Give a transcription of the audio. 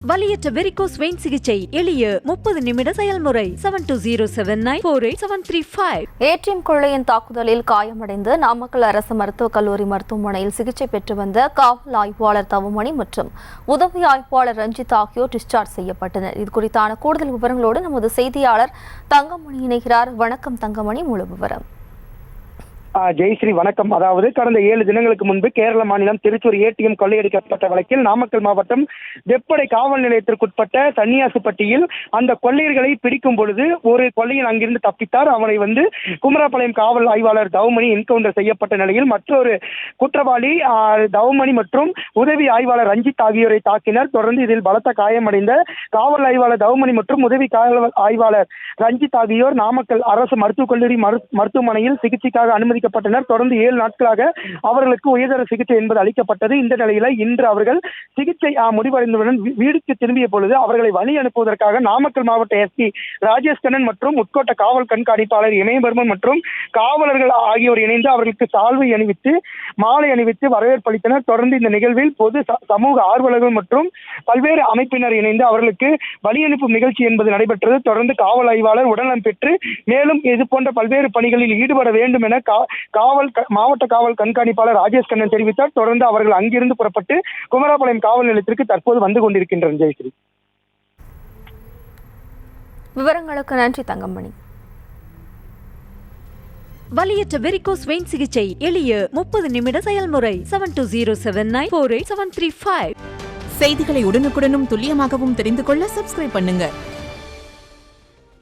வலியற்ற varicose vein சிகிச்சை எளிய 30 நிமிட செயல்முறை 7209487335. ஏடிஎம் கொள்ளையின் தாக்குதலில் காயமடைந்து நாமக்கல் அரசு மருத்துவக் கல்லூரி மருத்துவமனையில் சிகிச்சை பெற்று வந்த காவல் ஆய்வாளர் தவமணி மற்றும் உதவி ஆய்வாளர் ரஞ்சித் ஆகியோர் டிஸ்சார்ஜ் செய்யப்பட்டனர். இது குறித்தான கூடுதல் விவரங்களோடு நமது செய்தியாளர் தங்கமணி இணைகிறார். வணக்கம் தங்கமணி, முழு விவரம். ஜெயஸ்ரீ வணக்கம். அதாவது கடந்த 7 தினங்களுக்கு முன்பு கேரள மாநிலம் திருச்சூர் ஏடிஎம் கொள்ளையடிக்கப்பட்ட வழக்கில் நாமக்கல் மாவட்டம் வெப்படை காவல் நிலையத்திற்குட்பட்ட சன்னியாசுப்பட்டியில் அந்த கொள்ளையர்களை பிடிக்கும் பொழுது ஒரு கொள்ளையன் அங்கிருந்து தப்பித்தார். அவனை குமராபாளையம் காவல் ஆய்வாளர் தவமணி என்கவுண்டர் செய்யப்பட்ட நிலையில் மற்றொரு குற்றவாளி தவமணி மற்றும் உதவி ஆய்வாளர் ரஞ்சித் ஆகியோரை தாக்கினர். தொடர்ந்து இதில் பலத்த காயமடைந்த காவல் ஆய்வாளர் தவமணி மற்றும் உதவி காவல் ஆய்வாளர் ரஞ்சித் ஆகியோர் நாமக்கல் அரசு மருத்துவக் கல்லூரி மருத்துவமனையில் சிகிச்சைக்காக அனுமதிக்கப்பட்டனர். தொடர்ந்து 7 நாட்களாக அவர்களுக்கு உயர்தர சிகிச்சை என்பது அளிக்கப்பட்டது. இந்த நிலையில இன்று அவர்கள் சிகிச்சை முடிவடைந்தவுடன் வீடுக்கு திரும்பிய பொழுது அவர்களை வழி அனுப்புவதற்காக நாமக்கல் மாவட்ட எஸ்பி ராஜேஷ் கண்ணன் மற்றும் உட்கோட்ட காவல் கண்காணிப்பாளர் இமயபெருமன் மற்றும் காவலர்கள் ஆகியோர் இணைந்து அவர்களுக்கு சால்வை அணிவித்து மாலை அணிவித்து வரவேற்பு அளித்தனர். தொடர்ந்து இந்த நிகழ்வில் பொது சமூக ஆர்வலர்கள் மற்றும் பல்வேறு அமைப்பினர் இணைந்து அவர்களுக்கு வழி அனுப்பும் நிகழ்ச்சி என்பது நடைபெற்றது. தொடர்ந்து காவல் ஆய்வாளர் உடல்நலம் பெற்று மேலும் இது போன்ற பல்வேறு பணிகளில் ஈடுபட வேண்டும் என மாவட்ட காவல் கண்காணிப்பாளர் ராஜேஷ் கண்ணன் தெரிவித்தார். தொடர்ந்து அவர்கள் அங்கிருந்து புறப்பட்டு குமராபாளையம் காவல் நிலையத்திற்கு தற்போது வந்து கொண்டிருக்கின்றனர். ஜெயஸ்ரீ, விவரங்களுக்கு நன்றி தங்கமணி. வலியற்ற வெரிகோஸ் வெயின் சிகிச்சை எளிய 30 நிமிட செயல்முறை 7209487335. செய்திகளை உடனுக்குடனும் துல்லியமாகவும் தெரிந்து கொள்ள சப்ஸ்கிரைப் பண்ணுங்க.